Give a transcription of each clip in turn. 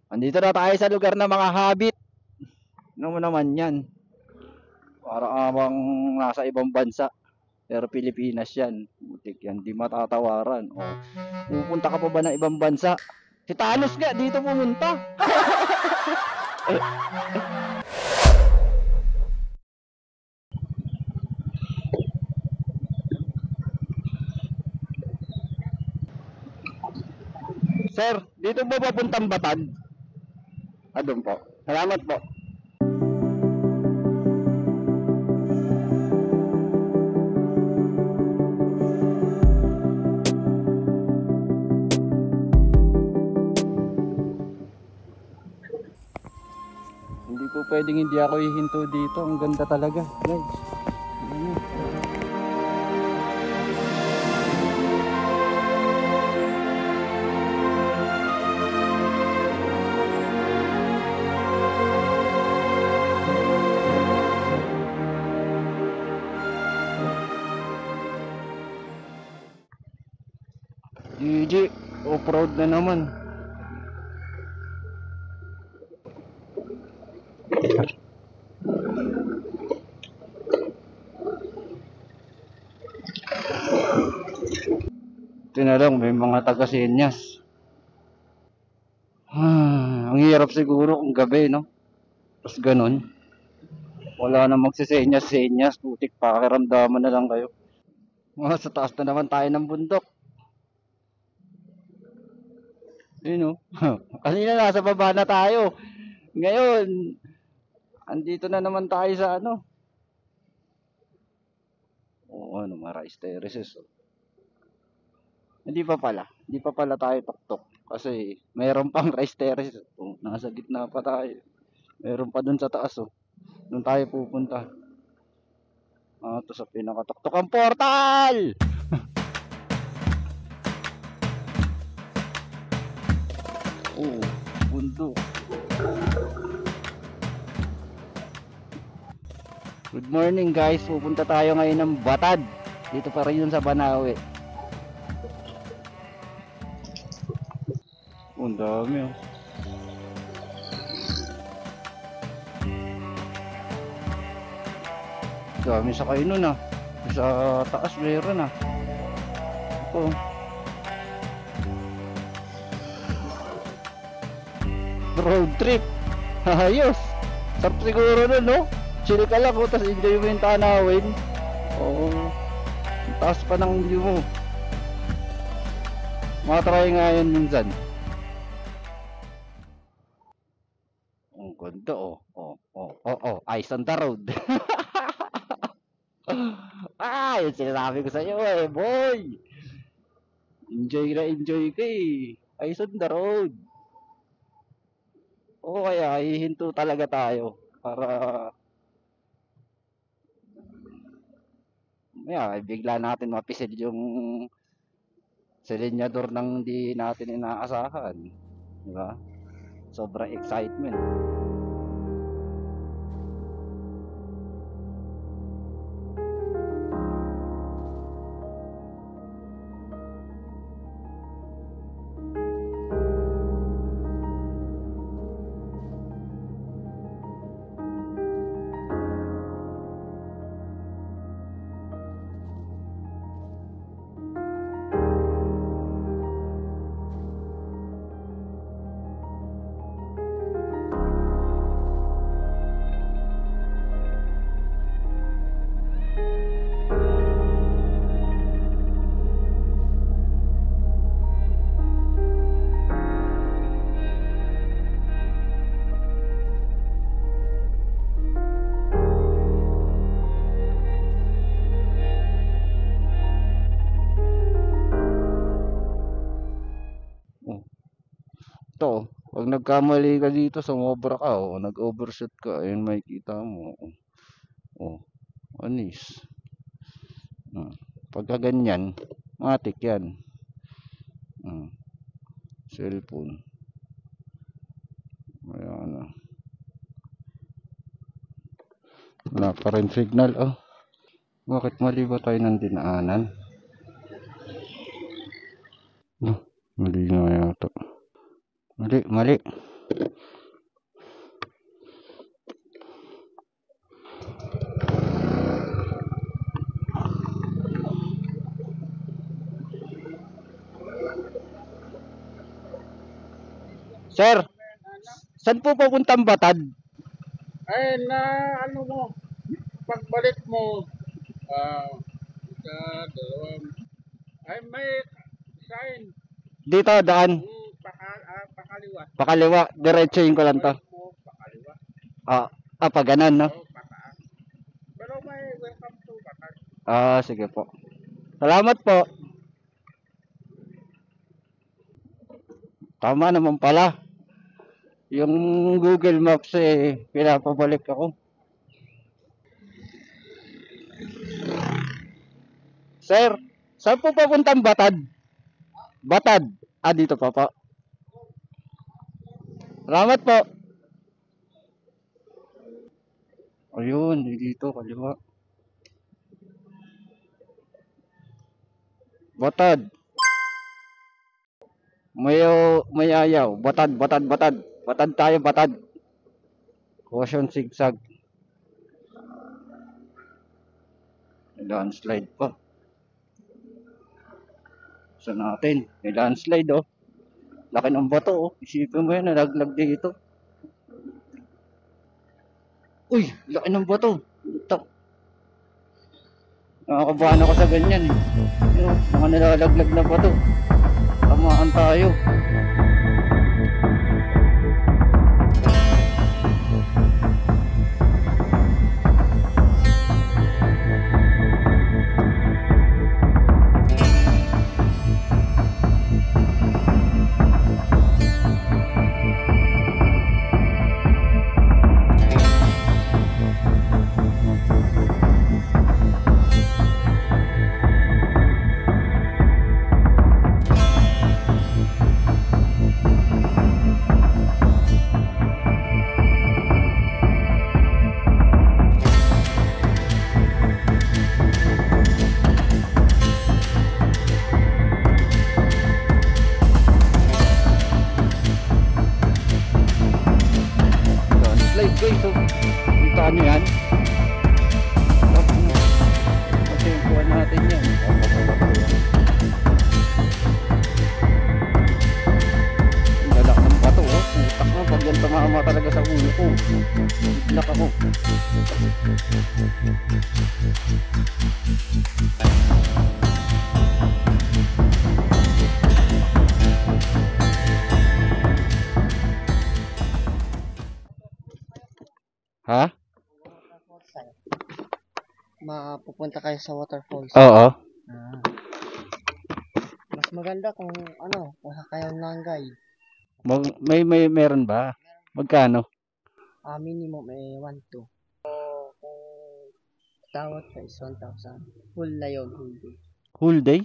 Andito na tayo sa lugar ng mga habit. Ano mo naman yan? Para amang nasa ibang bansa. Pero Pilipinas yan. Butik yan, di matatawaran. O, pupunta ka pa ba ng ibang bansa? Si Thanos nga, dito pumunta. Sir, dito ba papuntang Batad? Doon po. Salamat po. Hindi po pwedeng hindi ako hihinto dito. Ang ganda talaga, guys. GG, off-road na naman. Ito na lang, may mga taga-senyas. Ang hirap siguro kung gabi, no? Tapos ganun. Wala na magsisenyas-senyas. Putik, pakiramdaman na lang kayo. Sa taas na naman tayo ng bundok. Yun, no? Kanina nasa baba na tayo. Ngayon, andito na naman tayo sa ano. Mga rice terraces. Hindi pa pala tayo tuktok. Kasi mayroon pang rice terraces. Nasa gitna pa tayo. Mayroon pa dun sa taas. Doon tayo pupunta. Ito sa pinakatuktok ang portal! Bundok. Good morning guys. Pupunta tayo ngayon ng Batad. Dito pa rin yun sa Banawe. Ang dami Dami sa kayo nun Sa taas meron Ito. Road trip. Ayos. Sarap siguro nun, no? Chill ka lang, tapos enjoy mo yung tanawin. Taas pa ng view mo. Matry nga yun minsan. Ang ganda, Eyes on the road. Yun sinasabi ko sa iyo, boy. Enjoy ka Eyes on the road. Kaya hihinto talaga tayo para bigla natin mapisil yung silinyador nang di natin inaasahan, di ba? Sobrang excitement. Ito, pag nagkamali ka dito, sumobra ka nag-overshoot ka, ayun makikita mo. Anis. Pagka ganyan, matik yan. Cellphone. Ayan wala pa rin signal. Bakit mali ba tayo ng dinaanan? Mali nga yata. Mali. Sir, saan po papuntang Batad? Ay, na ano mo, pagbalik mo, sa dalawang, ay may sign, Dito, daan. pakaliwa. Pakaliwa. Diretsuhin ko lang to. Balik mo, pakaliwa. Pa ganun, no? O, pataas. Pero may welcome to Bataan. Sige po. Salamat po. Tama naman pala. Yung Google Maps pinapabalik ako. Sir, saan po papuntang Batad? Batad. Dito pa po. Salamat po. Ayun, dito, kaliwa. Batad. May ayaw. Batad, Batad, Batad. Batad tayo, Batad. Caution zigzag. Landslide pa. Sa natin, may landslide oh. Laki ng bato oh. Isipin mo yan, nalaglag dito. Uy, laki ng bato. Ito. Nakakabahan ako sa ganyan eh. Yun, mga nalalaglag na bato. Tamaan tayo. Guys, so, kita nyo yan. Matempuan natin yan. Ang galak ng bato, oh. Putak na, pag yan tumama talaga sa ulo ko. Bigla ako. Ha? Mapupunta kayo sa waterfalls. Oo. Mas maganda kung kung kayo ng guide. Meron ba? Magkano? Minimum 1,200. So, kung tawad ka is 1,000. Full na yun, full day. Whole day?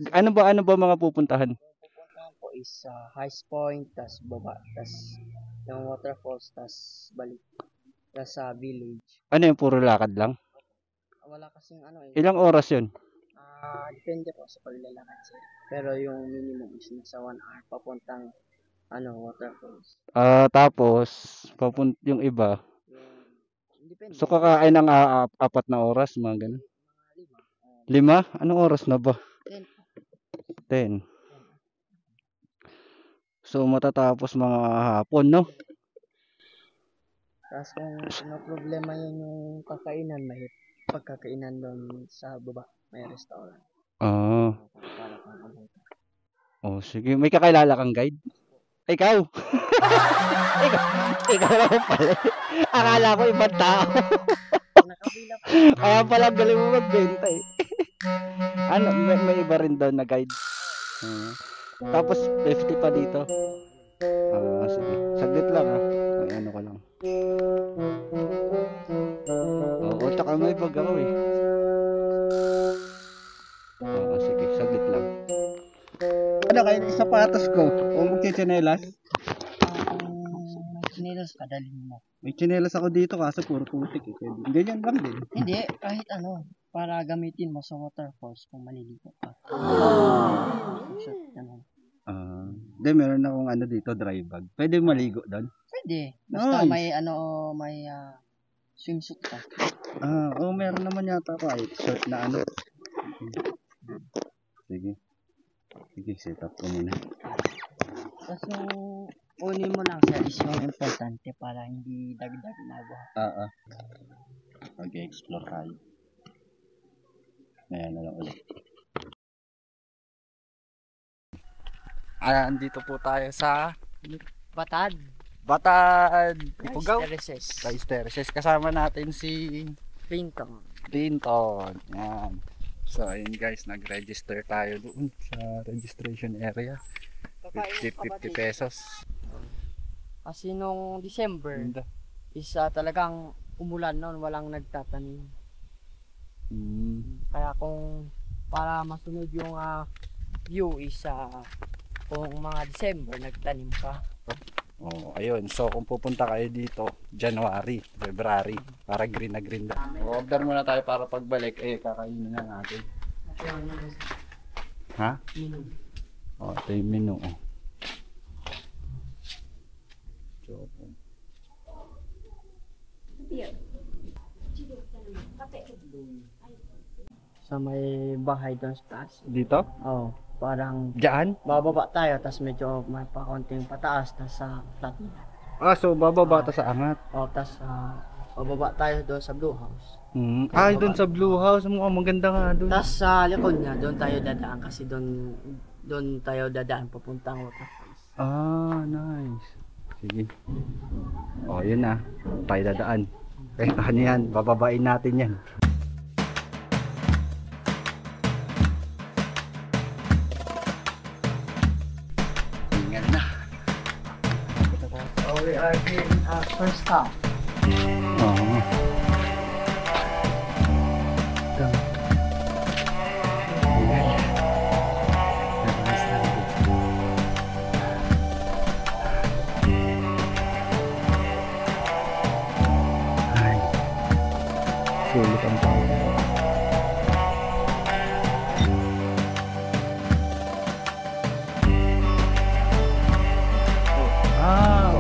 Ano ba mga pupuntahan? Pupuntahan po is Highest Point, tas baba, tas yung waterfalls, tas balik. Tas sa village. Ano yung puro lakad lang? Wala kasing Ilang oras yun? Depende po sa paglalakad sir. Pero yung minimum is nasa 1 hour papuntang waterfalls. Tapos yung iba. Depende. So kakain ng 4 na oras, mga ganun. 5? Anong oras na ba? 10. So matatapos mga hapon, no? Tapos kung problema yun yung kakainan, may pagkakainan doon sa baba, may restaurant. Para Sige. May kakilala kang guide? Ikaw? ikaw naman pala. Akala ko ibang tao. nakabila pa. Kaya pala galing mo magbenta eh. May iba rin doon na guide. Tapos 50 pa dito. Sige. Saglit lang Ay, ko lang. Tsaka may bag ako eh. Sige. Saglit lang. Kayo sapatos ko? O magchichinelas? May chinelas ka, dalhin mo. May chinelas ako dito kaso puro putik eh. Ganyan lang din. Hindi, kahit para gamitin mo sa waterfalls kung maliligo ka. Hindi, meron akong ano dito, dry bag. Pwede maligo doon? Pwede. Basta Nice. may swimsuit ka. Meron naman yata ako ay short na ano. Sige. Sige, set up ko muna. Tapos yung kunin mo lang sir is yung importante para hindi dagdag na buhat. Mag-explore tayo. Ngayon na lang ulit. Andito po tayo sa Batad. Batad, Ifugao. Terraces. Rice Terraces. Kasama natin si Pinto. Clinton. Yan. So, ayun guys, nag-register tayo doon sa registration area. 50 pesos. Kasi nung December, talagang umulan noon, walang nagtatanim. Kaya kung para masunod yung view is kung mga December nagtanim ka. Ayun. So, kung pupunta kayo dito, January, February, para green na green na. Order muna tayo para pagbalik, kakainin na natin. Ha? Ito yung menu. Sa may bahay doon sa taas. Dito? Parang Diyan? bababa tayo, tapos medyo may pakonting pataas, tapos sa flat na. So bababa ta sa angat. Tapos bababa tayo doon sa Blue House. Doon sa Blue House, mukhang maganda nga doon. Tapos sa likod niya, doon tayo dadaan kasi doon tayo dadaan papuntang waterfalls. Nice. Sige. Yun na. Tayo dadaan. Ano yan, bababain natin yan. Tingnan na. We are here in our first stop. Sulit ang tao.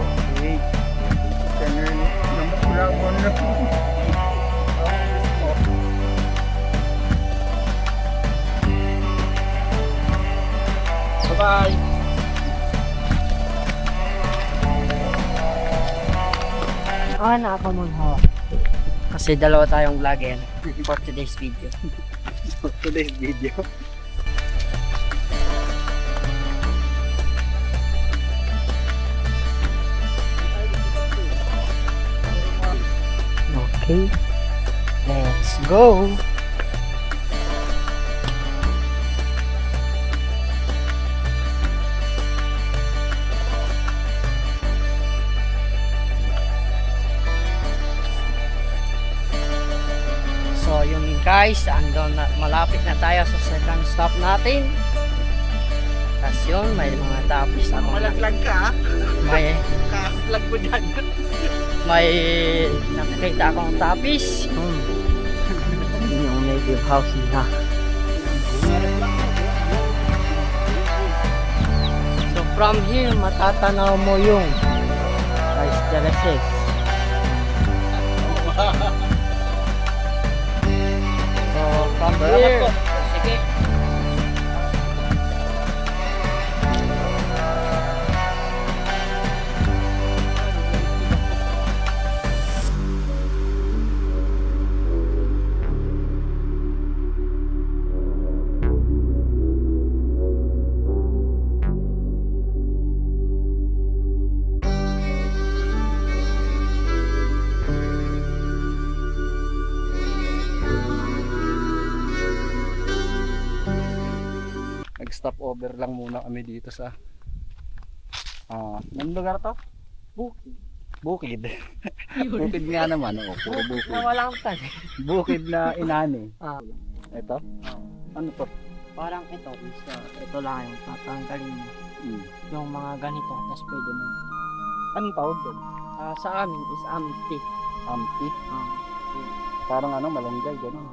Okay. Bye-bye. Na ako mag-hawak. Kasi dalawa tayong vlogger for today's video. Okay, let's go. So yun guys, malapit na tayo sa second stop natin. Tapos yun, may mga tapis ako. Malaglag ka, May ka-vlog mo dyan. nakikita akong tapis. Yun yung native house nila. So from here, matatanaw mo yung Rice Terraces. So from here, sige. Nag-stop over lang muna kami dito sa anong lugar to? Bukid. Bukid nga naman, puro bukid. Na walang tag. Bukid na inani. Ito? Ano to? Parang ito lang yung tatanggalin mo. Yung mga ganito, tapos pwede mo. Anong tawag doon? Sa amin is amti. Amti? Parang malunggay, gano'n.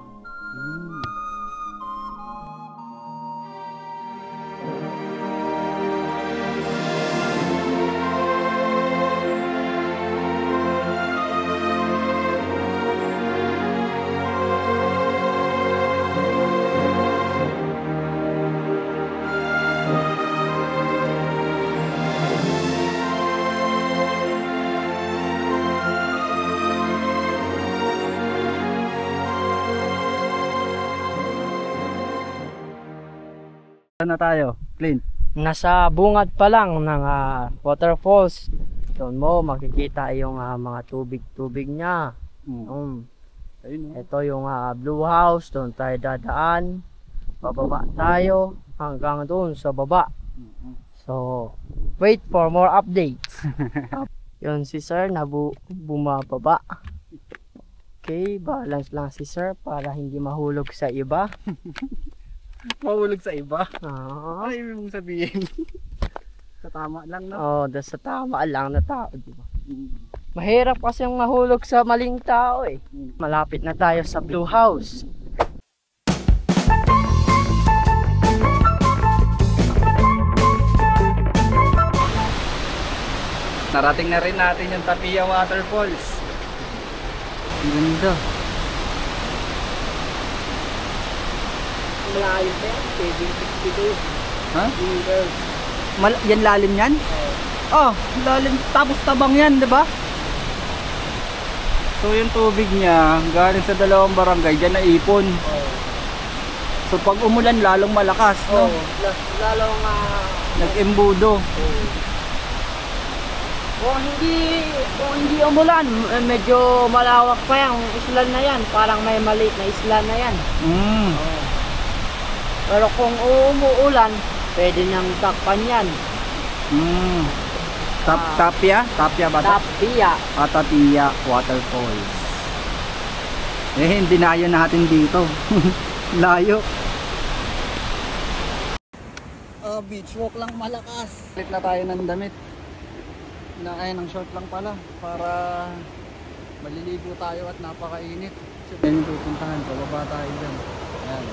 Saan na tayo, Clint? Nasa bungad pa lang ng waterfalls. Doon mo makikita yung mga tubig niya. Ayun, Ito yung Blue House. Doon tayo dadaan. Bababa tayo hanggang doon sa baba. So, wait for more updates. Yun si sir na bumababa. Okay, balance lang si sir para hindi mahulog sa iba. Mahulog sa iba? Ah. Ano ibig mong sabihin? Sa tama lang, no? Oh, sa tama lang na tao, di ba? Mahirap kasi yung mahulog sa maling tao eh. Malapit na tayo sa Blue House. Narating na rin natin yung Tapia Waterfalls. Ang ganda. Malayo na yan, 762 Ha? meters. Yan lalim yan? Oh, lalim. Tapos tabang yan, di ba? So yung tubig niya, galing sa dalawang barangay, dyan naipon. So pag umulan, lalong malakas, no? Lalong Nag-embudo. kung hindi umulan, medyo malawak pa yung isla na yan. Parang may maliit na isla na yan. Pero kung umuulan, pwede nang takpan yan. Tapia? Tapia ba? Tapia. Tapia Waterfalls. Hindi na yun natin dito. Layo. Beach walk lang malakas. Palit na tayo ng damit. Ng short lang pala para maliligo tayo at napakainit. Yan yung pupuntahan. Pababa tayo dyan. Ayan.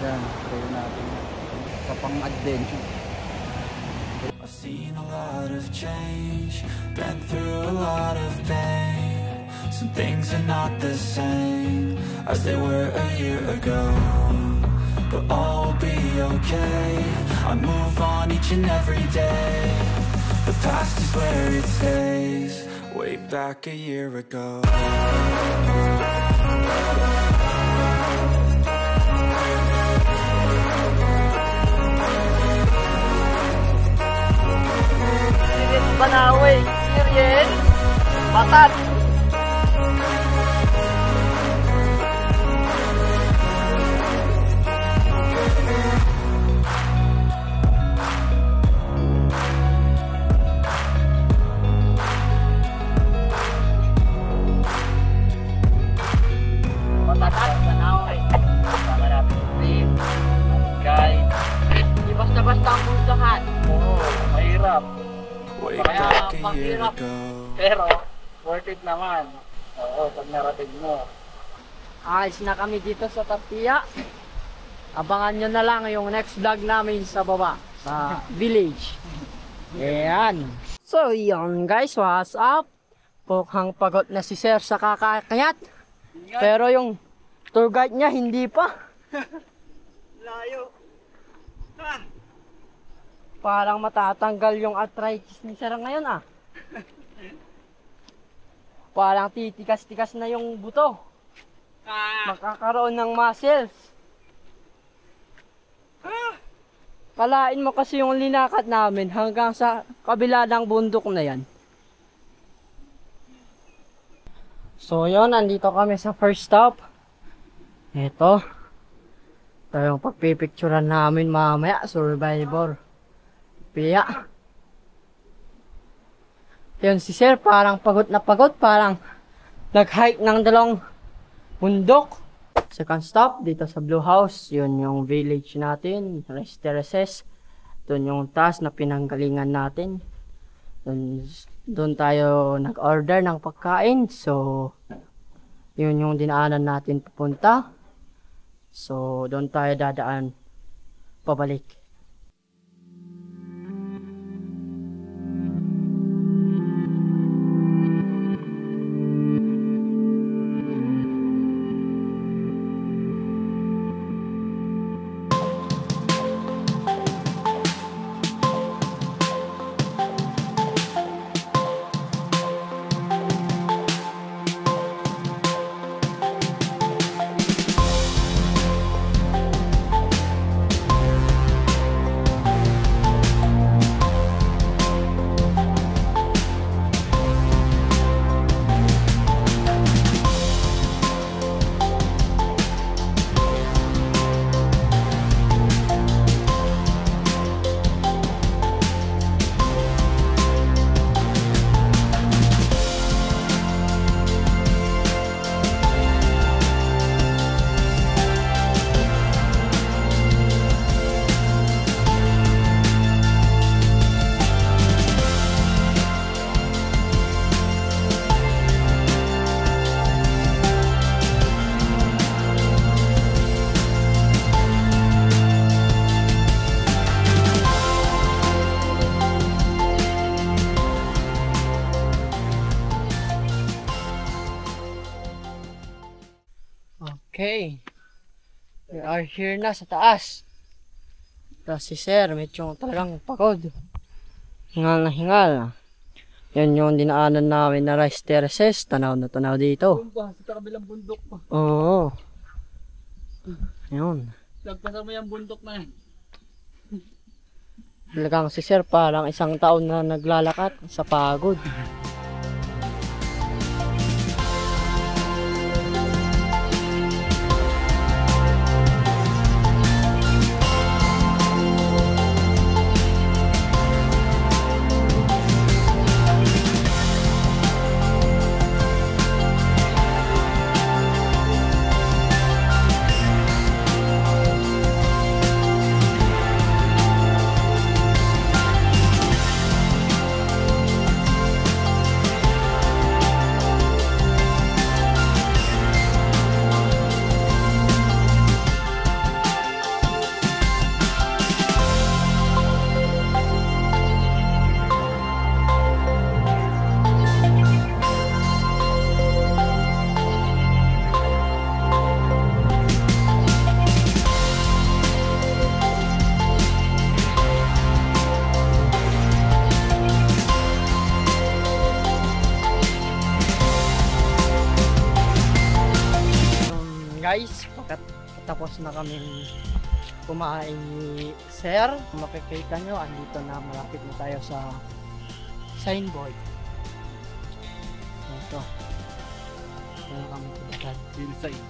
Yan. Tayo natin. Sa pang-adventure. I've seen a lot of change, been through a lot of pain. Some things are not the same as they were a year ago, but all will be okay. I move on each and every day. The past is where it stays, way back a year ago. Banawe, Sirien, Batat. Batat, Banawe. Sama natin trip, guide. Hindi basta-basta ang puntahan. Oo, mahirap. Way back a year Mahirap. ago. Pero, worth it naman. Oo, pag narating mo. Ayos na kami dito sa Tapia. Abangan nyo na lang yung next vlog namin sa baba, sa village. Ayan. So, yun guys, what's up? Mukhang pagod na si Sir sa kakakayat. Pero yung tour guide niya, hindi pa. Layo. Parang matatanggal yung arthritis ni Sir ngayon ah. Parang titikas-tikas na yung buto. Makakaroon ng muscles. Kalain mo kasi yung linakad namin hanggang sa kabila ng bundok na yan. So yun, andito kami sa first stop. Ito. Ito yung pagpipicturean namin mamaya, Survivor. Pia. Yun si Sir, parang pagod na pagod, parang nag-hike ng dalawang bundok. Second stop, dito sa Blue House. Yun yung village natin, rest terraces. Doon yung taas na pinanggalingan natin. Doon tayo nag-order ng pagkain. So, yun yung dinaanan natin papunta. So, doon tayo dadaan pabalik. Okay. We are here na sa taas. Tapos si Sir, medyo talagang pagod. Hingal na hingal. Yan yung dinaanan namin na rice terraces. Tanaw na tanaw dito. Sa kabilang bundok pa. Oo. Yun. Lagpasan mo yung bundok na yan. Talagang si Sir parang isang taon na naglalakat sa pagod. Guys, tapos na kami kumain ni Sir. Makikita nyo, andito na, malapit na tayo sa signboard. Ito. Ito na kami tulad. Inside.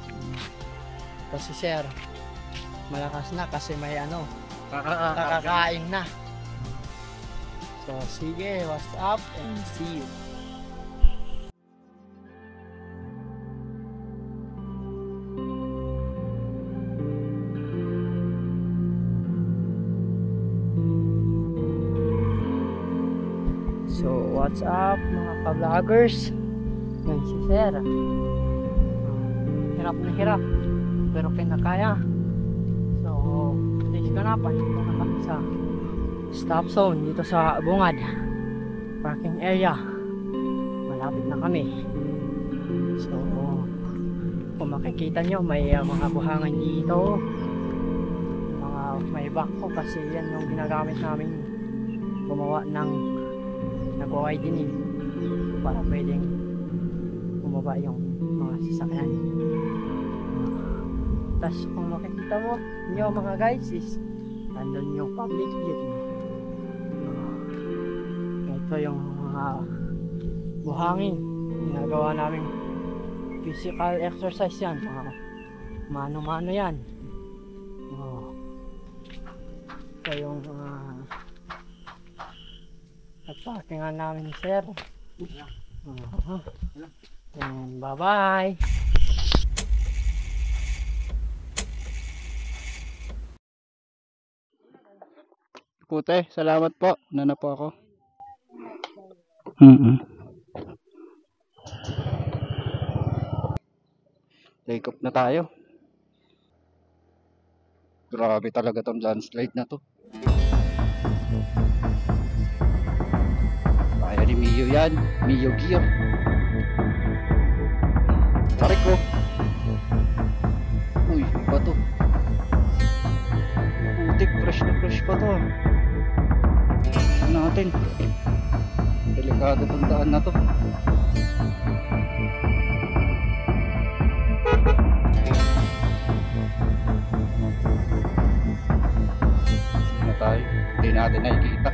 Tapos si Sir, malakas na kasi may kakakain na. So, sige, what's up and see you. So, what's up mga ka-vloggers? Yan si Sir. Hirap na hirap, pero kinakaya. So, today's ganapan. Dito na kami sa stop zone dito sa Bungad parking area. Malapit na kami. So, kung makikita nyo, may mga buhangan dito. May bako kasi yan yung ginagamit namin gumawa ng nag-widening para pwedeng bumaba yung mga sasakyan. Tapos kung makikita mo nyo mga guys is nandun yung public jeepney. Ito yung mga buhangin ginagawa namin physical exercise yan, mga mano-mano yan. Ito yung nagparkingan namin ni Sir. And bye-bye. Pute, salamat po. Nana po ako. Take off na tayo. Grabe talaga tong landslide na to. Kaya ni Mio yan. Mio gear. Tarik ko. Uy, iba to. Putik, fresh na fresh pa to. Ano natin? Delikado tong daan na to. Sino tayo? Hindi natin nakikita.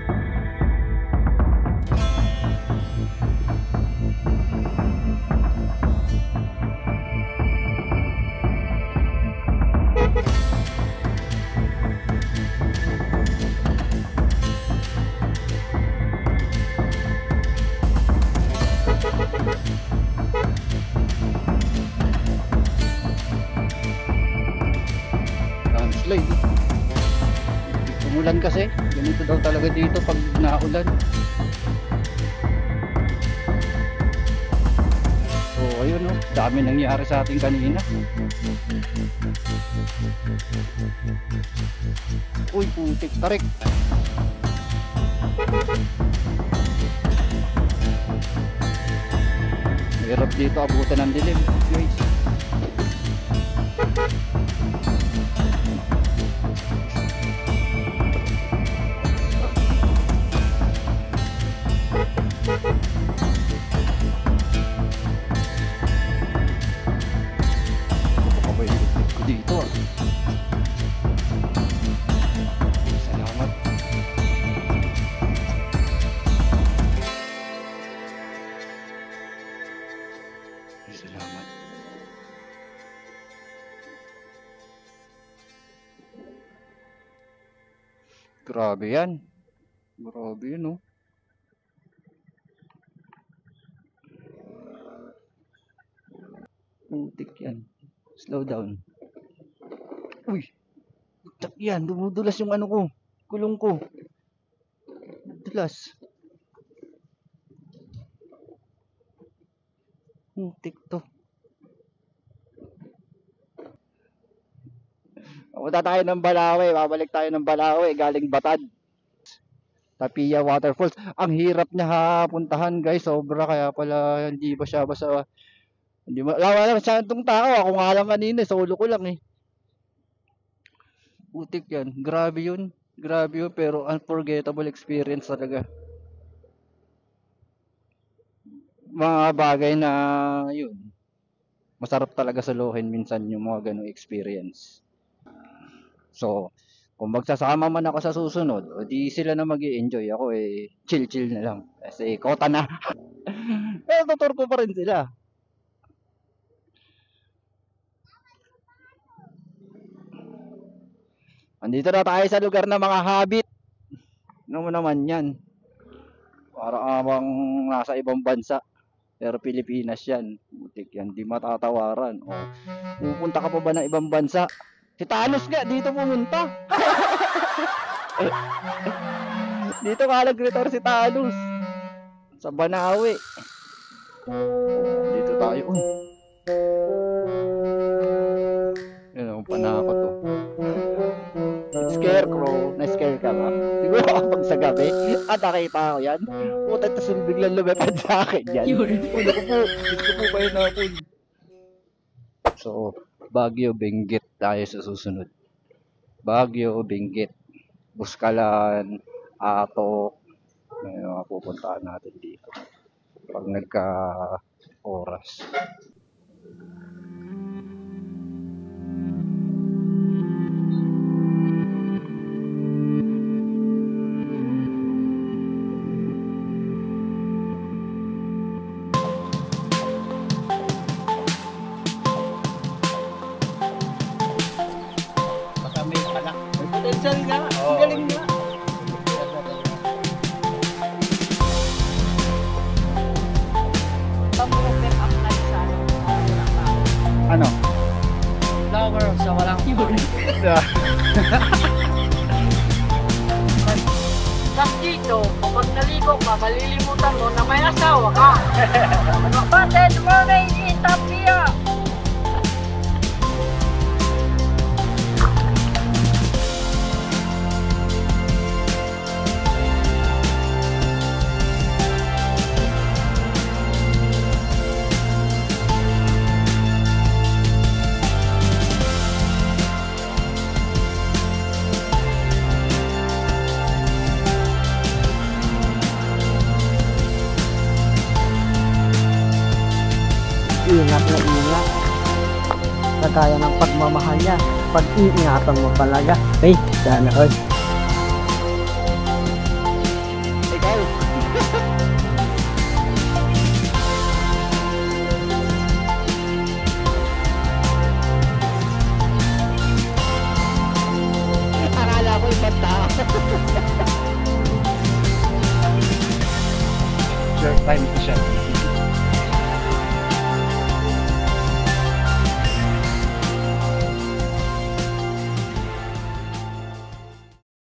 Landslide. Umulan kasi. Ganito daw talaga dito pag naulan. So ayun, oh, dami nangyari sa atin kanina. Uy, putik, tarik. Hirap dito abutan ng dilim, guys. Salamat. Grabe yan. Grabe yun, oh. Putik yan. Slow down. Uy! Putak yan. Dumudulas yung ano ko. Kulong ko. Dulas. Putik to. Pumunta tayo ng Balawe. Babalik tayo ng Balawe. Galing Batad. Tapia Waterfalls. Ang hirap niya puntahan, guys. Sobra, kaya pala hindi ba siya basta hindi wala lang masyadong tao. Ako nga lang kanina, solo ko lang eh. Putik yan. Grabe yun. Grabe yun, pero unforgettable experience talaga. Mga bagay na yun. Masarap talaga saluhin minsan yung mga ganong experience. So, kung magsasama man ako sa susunod, o di sila na mag-i-enjoy. Ako eh, chill-chill na lang. Kasi kota na. Pero tutur ko pa rin sila. Andito na tayo sa lugar ng mga habit. Ano mo naman yan? Para amang nasa ibang bansa. Pero Pilipinas yan. Butik yan, di matatawaran. O, pupunta ka pa ba ng ibang bansa? Si Thanos nga, dito pumunta. Dito ka nag-retire si Thanos. Sa Banawe. Dito tayo. Yan ang panako to. Scarecrow, na-scare ka ba? Siguro kapag sa gabi, nakita ko yan. Puta, tas biglang lumipad sa akin yan. Ulo ko po, gusto po kayo na po. So, Baguio, Benguet tayo sa susunod. Baguio, Benguet, Buskalan, Atok. May mga pupuntaan natin dito. Pag nagka-oras. Potential nga. Ang galing nga. Pag-open up na sa Ano? flower sa walang Tapos dito, pag naligo ka, malilimutan mo na may asawa ka. Kapatid mo na Tapia! Ingat na ingat. Kagaya ng pagmamahal niya, pag-iingatan mo talaga. Hey, sana all. Ikaw. Akala ko ibang tao. Short time to shot.